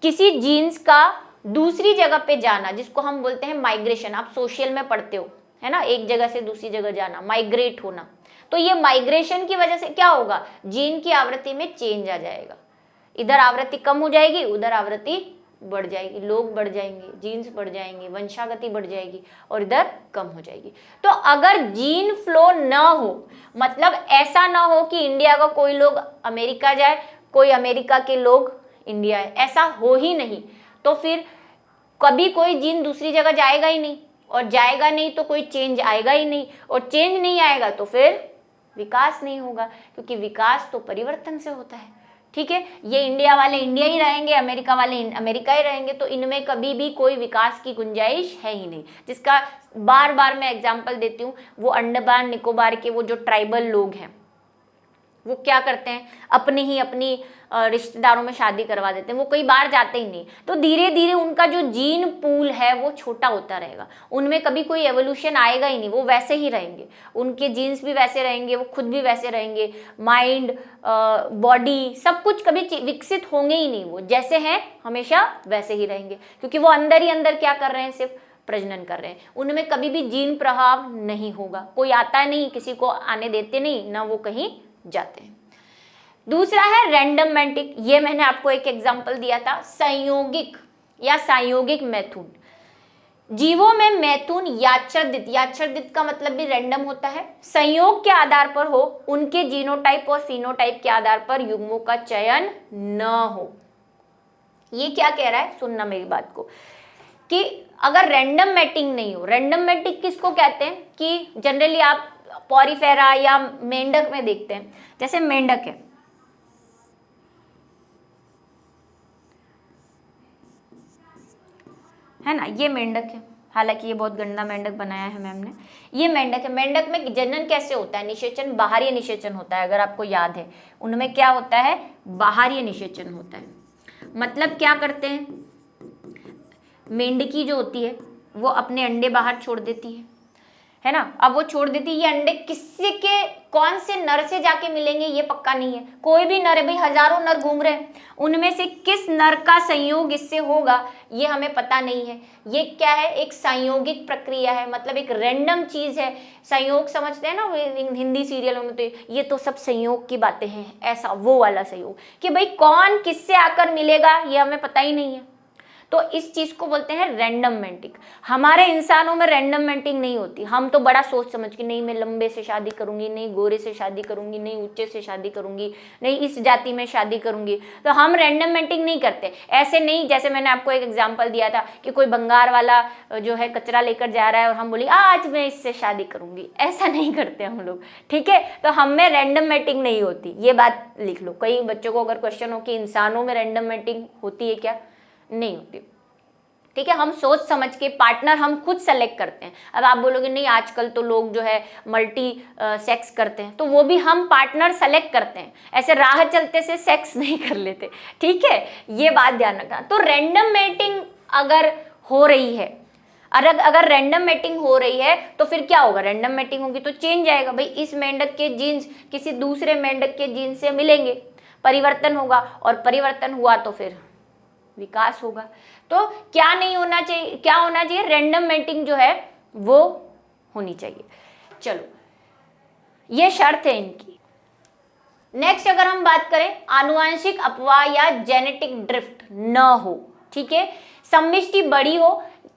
किसी जीन्स का दूसरी जगह पे जाना, जिसको हम बोलते हैं माइग्रेशन, आप सोशल में पढ़ते हो है ना, एक जगह से दूसरी जगह जाना, माइग्रेट होना। तो ये माइग्रेशन की वजह से क्या होगा, जीन की आवृत्ति में चेंज आ जाएगा, इधर आवृत्ति कम हो जाएगी, उधर आवृत्ति बढ़ जाएगी, लोग बढ़ जाएंगे, जीन्स बढ़ जाएंगे, वंशागति बढ़ जाएगी, और इधर कम हो जाएगी। तो अगर जीन फ्लो न हो, मतलब ऐसा ना हो कि इंडिया का कोई लोग अमेरिका जाए, कोई अमेरिका के लोग इंडिया है, ऐसा हो ही नहीं, तो फिर कभी कोई जीन दूसरी जगह जाएगा ही नहीं, और जाएगा नहीं तो कोई चेंज आएगा ही नहीं, और चेंज नहीं आएगा तो फिर विकास नहीं होगा, क्योंकि विकास तो परिवर्तन से होता है। ठीक है, ये इंडिया वाले इंडिया ही रहेंगे, अमेरिका वाले अमेरिका ही रहेंगे, तो इनमें कभी भी कोई विकास की गुंजाइश है ही नहीं। जिसका बार बार मैं एग्जांपल देती हूँ, वो अंडमान निकोबार के वो जो ट्राइबल लोग हैं, वो क्या करते हैं, अपनी रिश्तेदारों में शादी करवा देते हैं, वो कई बार जाते ही नहीं, तो धीरे धीरे उनका जो जीन पूल है वो छोटा होता रहेगा, उनमें कभी कोई एवोल्यूशन आएगा ही नहीं, वो वैसे ही रहेंगे, उनके जीन्स भी वैसे रहेंगे, वो खुद भी वैसे रहेंगे, माइंड बॉडी सब कुछ कभी विकसित होंगे ही नहीं, वो जैसे हैं हमेशा वैसे ही रहेंगे, क्योंकि वो अंदर ही अंदर क्या कर रहे हैं, सिर्फ प्रजनन कर रहे हैं, उनमें कभी भी जीन प्रभाव नहीं होगा, कोई आता नहीं, किसी को आने देते नहीं, ना वो कहीं जाते हैं। दूसरा है रैंडममेटिक, ये मैंने आपको एक एग्जांपल दिया था, संयोगिक या संयोगिक मैथुन। जीवों में मैथुन याच्छ्रदित का मतलब भी रैंडम होता है, संयोग के आधार पर हो, उनके जीनोटाइप और फिनोटाइप के आधार पर युग्मों का चयन न हो। ये क्या कह रहा है, सुनना मेरी बात को, कि अगर रैंडम मैटिंग नहीं हो, रैंडम मैटिंग किसको कहते हैं, कि जनरली आप पॉरीफेरा या मेंढक में देखते हैं, जैसे मेंढक है ना, ये मेंढक है, हालांकि ये बहुत गंदा मेंढक बनाया है मैम ने, ये मेंढक है। मेंढक में जनन कैसे होता है, निषेचन बाहरी निषेचन होता है, अगर आपको याद है, उनमें क्या होता है, बाहरी निषेचन होता है। मतलब क्या करते हैं, मेंढकी जो होती है वो अपने अंडे बाहर छोड़ देती है ना, अब वो छोड़ देती है, ये अंडे किसी के कौन से नर से जाके मिलेंगे ये पक्का नहीं है, कोई भी नर है भाई, हजारों नर घूम रहे हैं, उनमें से किस नर का संयोग इससे होगा ये हमें पता नहीं है। ये क्या है, एक संयोगिक प्रक्रिया है, मतलब एक रैंडम चीज है। संयोग समझते हैं ना हिंदी सीरियलों में, तो ये तो सब संयोग की बातें हैं, ऐसा वो वाला संयोग कि भाई कौन किससे आकर मिलेगा ये हमें पता ही नहीं है, तो इस चीज को बोलते हैं रैंडम मैटिंग। हमारे इंसानों में रैंडम मैटिंग नहीं होती, हम तो बड़ा सोच समझ के, नहीं मैं लंबे से शादी करूंगी, नहीं गोरे से शादी करूंगी, नहीं ऊंचे से शादी करूंगी, नहीं इस जाति में शादी करूंगी, तो हम रैंडम मैटिंग नहीं करते। ऐसे नहीं, जैसे मैंने आपको एक एग्जांपल दिया था कि कोई बंगाल वाला जो है कचरा लेकर जा रहा है और हम बोले आज मैं इससे शादी करूंगी, ऐसा नहीं करते हम लोग, ठीक है। तो हम में रैंडम मैटिंग नहीं होती, ये बात लिख लो। कई बच्चों को अगर क्वेश्चन हो कि इंसानों में रैंडम मैटिंग होती है क्या, नहीं होती, ठीक है। हम सोच समझ के पार्टनर हम खुद सेलेक्ट करते हैं। अब आप बोलोगे नहीं आजकल तो लोग जो है मल्टी सेक्स करते हैं, तो वो भी हम पार्टनर सेलेक्ट करते हैं, ऐसे राह चलते से सेक्स नहीं कर लेते, ठीक है, ये बात ध्यान रखना। तो रैंडम मैटिंग अगर हो रही है, अगर रैंडम मैटिंग हो रही है तो फिर क्या होगा, रैंडम मैटिंग होगी तो चेंज आएगा भाई, इस मेंढक के जीन्स किसी दूसरे मेंढक के जीन्स से मिलेंगे, परिवर्तन होगा, और परिवर्तन हुआ तो फिर विकास होगा। तो क्या नहीं होना चाहिए, क्या होना चाहिए, रैंडम मैटिंग जो है वो होनी चाहिए। चलो ये शर्त है इनकी। नेक्स्ट अगर हम बात करें, आनुवांशिक अपवाह या जेनेटिक ड्रिफ्ट न हो, ठीक है, सम्मिष्टि बड़ी हो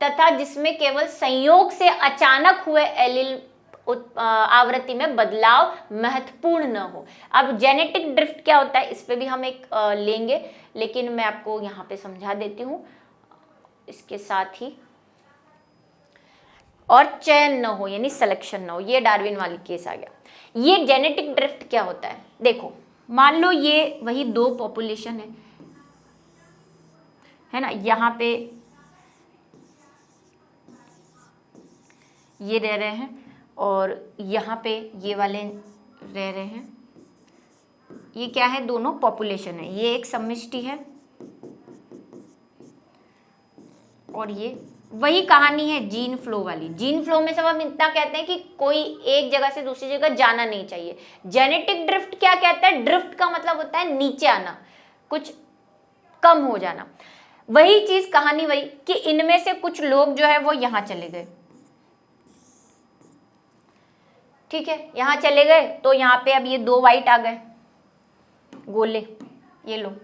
तथा जिसमें केवल संयोग से अचानक हुए एलील आवृत्ति में बदलाव महत्वपूर्ण न हो। अब जेनेटिक ड्रिफ्ट क्या होता है, इस पे भी हम एक लेंगे, लेकिन मैं आपको यहाँ पे समझा देती हूँ इसके साथ ही। और चयन न हो यानी सिलेक्शन न हो, ये डार्विन वाली केस आ गया। ये जेनेटिक ड्रिफ्ट क्या होता है, देखो मान लो ये वही दो पॉपुलेशन है ना, यहाँ पे ये रह रहे हैं और यहाँ पे ये वाले रह रहे हैं। ये क्या है, दोनों पॉपुलेशन है, ये एक समष्टि है और ये वही कहानी है जीन फ्लो वाली। जीन फ्लो में सब हम इतना कहते हैं कि कोई एक जगह से दूसरी जगह जाना नहीं चाहिए। जेनेटिक ड्रिफ्ट क्या कहता है, ड्रिफ्ट का मतलब होता है नीचे आना, कुछ कम हो जाना। वही चीज कहानी वही कि इनमें से कुछ लोग जो है वो यहां चले गए, ठीक है, यहां चले गए तो यहाँ पे अब ये दो वाइट आ गए गोले, ये लो।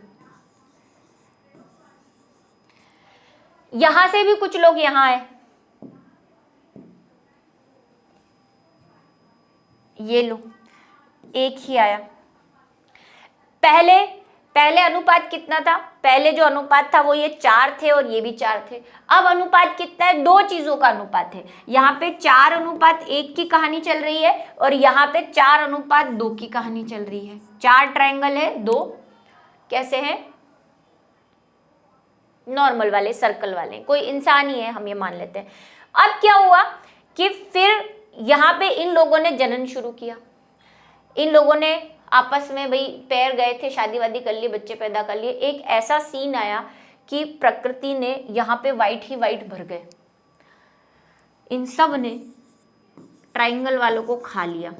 यहां से भी कुछ लोग यहां आए, ये लो, एक ही आया। पहले अनुपात कितना था, पहले जो अनुपात था वो ये 4 थे और ये भी 4 थे। अब अनुपात कितना है, दो चीजों का अनुपात है। यहाँ पे 4:1 की कहानी चल रही है और यहाँ पे 4:2 की कहानी चल रही है। 4 ट्रायंगल है, 2 कैसे है, नॉर्मल वाले, सर्कल वाले, कोई इंसान ही है, हम ये मान लेते हैं। अब क्या हुआ कि फिर यहाँ पे इन लोगों ने जनन शुरू किया, इन लोगों ने आपस में भाई पैर गए थे, शादी वादी कर लिए, बच्चे पैदा कर लिए। एक ऐसा सीन आया कि प्रकृति ने यहाँ पे वाइट ही वाइट भर गए, इन सब ने ट्रायंगल वालों को खा लिया।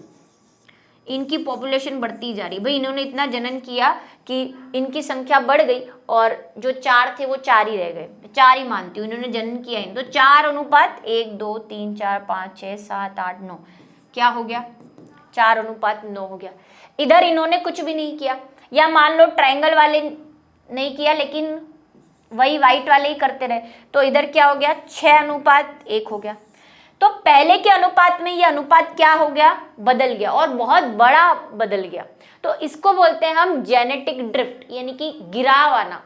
इनकी पॉपुलेशन बढ़ती जा रही, भाई इन्होंने इतना जनन किया कि इनकी संख्या बढ़ गई और जो 4 थे वो 4 ही रह गए, 4 ही मानती हूँ, इन्होंने जनन किया इन तो 4:1 2 3 4 5 6 7 8 9 क्या हो गया, 4:9 हो गया। इधर इन्होंने कुछ भी नहीं किया, या मान लो ट्रायंगल वाले नहीं किया लेकिन वही वाइट वाले ही करते रहे, तो इधर क्या हो गया, 6:1 हो गया। तो पहले के अनुपात में ये अनुपात क्या हो गया, बदल गया और बहुत बड़ा बदल गया। तो इसको बोलते हैं हम जेनेटिक ड्रिफ्ट, यानी कि गिराव आना।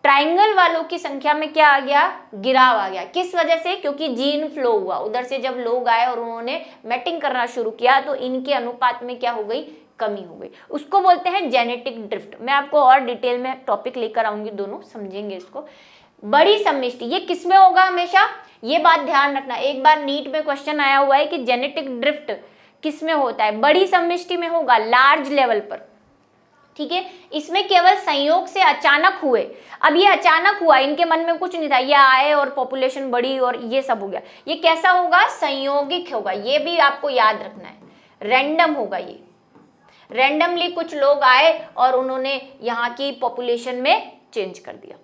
ट्रायंगल वालों की संख्या में क्या आ गया, गिराव आ गया। किस वजह से, क्योंकि जीन फ्लो हुआ, उधर से जब लोग आए और उन्होंने मैटिंग करना शुरू किया तो इनके अनुपात में क्या हो गई, कमी हो गई। उसको बोलते हैं जेनेटिक ड्रिफ्ट। मैं आपको और डिटेल में टॉपिक लेकर आऊंगी, दोनों समझेंगे इसको। बड़ी समष्टि ये किस में होगा हमेशा, ये बात ध्यान रखना। एक बार नीट में क्वेश्चन आया हुआ है कि जेनेटिक ड्रिफ्ट किस में होता है, बड़ी समष्टि में होगा, लार्ज लेवल पर, ठीक है। इसमें केवल संयोग से अचानक हुए। अब ये अचानक हुआ, इनके मन में कुछ नहीं था, ये आए और पॉपुलेशन बढ़ी और ये सब हो गया। ये कैसा होगा, संयोगिक होगा, ये भी आपको याद रखना है। रैंडम होगा, ये रैंडमली कुछ लोग आए और उन्होंने यहाँ की पॉपुलेशन में चेंज कर दिया।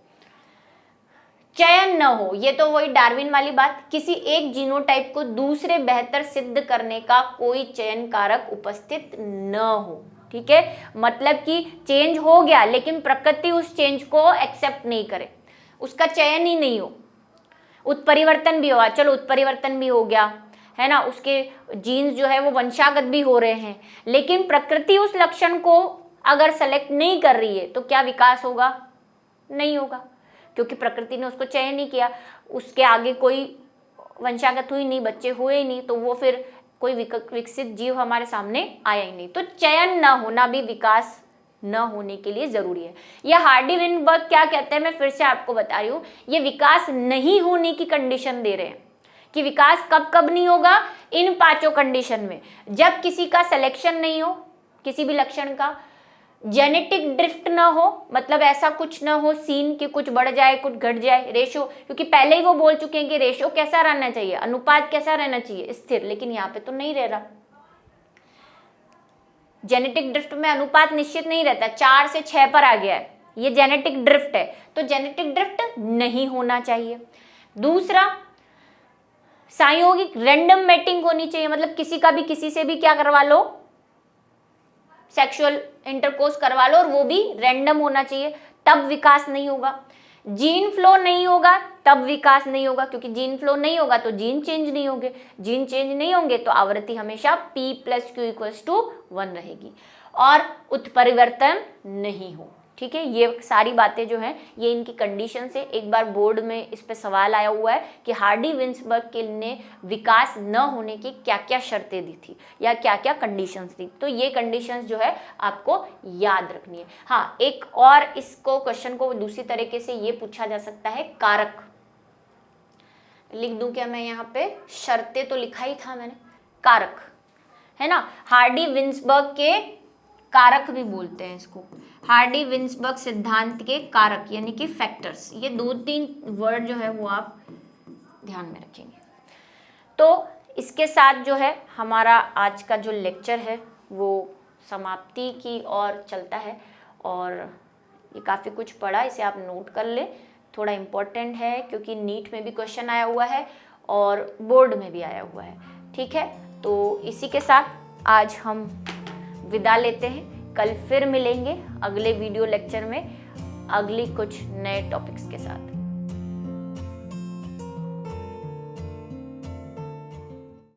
चयन न हो, ये तो वही डार्विन वाली बात, किसी एक जीनोटाइप को दूसरे बेहतर सिद्ध करने का कोई चयन कारक उपस्थित न हो, ठीक है। मतलब कि चेंज हो गया लेकिन प्रकृति उस चेंज को एक्सेप्ट नहीं करे, उसका चयन ही नहीं हो। उत्परिवर्तन भी हुआ, चलो उत्परिवर्तन भी हो गया है ना, उसके जीन्स जो है वो वंशागत भी हो रहे हैं, लेकिन प्रकृति उस लक्षण को अगर सेलेक्ट नहीं कर रही है तो क्या विकास होगा, नहीं होगा, क्योंकि प्रकृति ने उसको चयन नहीं किया, उसके आगे कोई वंशागत हुई नहीं, बच्चे हुए ही नहीं, तो वो फिर कोई विकसित जीव हमारे सामने आया ही नहीं। तो चयन न होना भी विकास न होने के लिए जरूरी है। यह हार्डी-विनबर्ग क्या कहते हैं, मैं फिर से आपको बता रही हूँ, ये विकास नहीं होने की कंडीशन दे रहे हैं कि विकास कब कब नहीं होगा, इन 5 कंडीशन में। जब किसी का सिलेक्शन नहीं हो, किसी भी लक्षण का, जेनेटिक ड्रिफ्ट ना हो, मतलब ऐसा कुछ ना हो सीन कि कुछ बढ़ जाए कुछ घट जाए, रेशो, क्योंकि पहले ही वो बोल चुके हैं कि रेशो कैसा रहना चाहिए, अनुपात कैसा रहना चाहिए, स्थिर, लेकिन यहाँ पे तो नहीं रह रहा। जेनेटिक ड्रिफ्ट में अनुपात निश्चित नहीं रहता, 4 से 6 पर आ गया है, ये जेनेटिक ड्रिफ्ट है, तो जेनेटिक ड्रिफ्ट नहीं होना चाहिए। दूसरा, संयोगिक रैंडम मैटिंग होनी चाहिए, मतलब किसी का भी किसी से भी क्या करवा लो, सेक्सुअल इंटरकोर्स करवा लो, और वो भी रैंडम होना चाहिए, तब विकास नहीं होगा। जीन फ्लो नहीं होगा तब विकास नहीं होगा, क्योंकि जीन फ्लो नहीं होगा तो जीन चेंज नहीं होंगे, जीन चेंज नहीं होंगे तो आवृत्ति हमेशा p + q = 1 रहेगी और उत्परिवर्तन नहीं हो। ठीक है, ये सारी बातें जो हैं ये इनकी कंडीशन से, एक बार बोर्ड में इस पे सवाल आया हुआ है कि हार्डी-विंसबर्ग के ने विकास न होने की क्या क्या शर्तें दी थी या क्या क्या कंडीशंस थी, तो ये कंडीशंस जो है आपको याद रखनी है। हाँ, एक और इसको क्वेश्चन को दूसरी तरीके से ये पूछा जा सकता है, कारक लिख दूं क्या मैं यहाँ पे, शर्तें तो लिखा ही था मैंने, कारक है ना, हार्डी-विंसबर्ग के कारक भी बोलते हैं इसको, हार्डी-विंसबर्ग सिद्धांत के कारक यानी कि फैक्टर्स, ये 2-3 वर्ड जो है वो आप ध्यान में रखेंगे। तो इसके साथ जो है हमारा आज का जो लेक्चर है वो समाप्ति की ओर चलता है, और ये काफ़ी कुछ पढ़ा, इसे आप नोट कर लें, थोड़ा इम्पोर्टेंट है क्योंकि नीट में भी क्वेश्चन आया हुआ है और बोर्ड में भी आया हुआ है। ठीक है, तो इसी के साथ आज हम विदा लेते हैं, कल फिर मिलेंगे अगले वीडियो लेक्चर में अगली कुछ नए टॉपिक्स के साथ।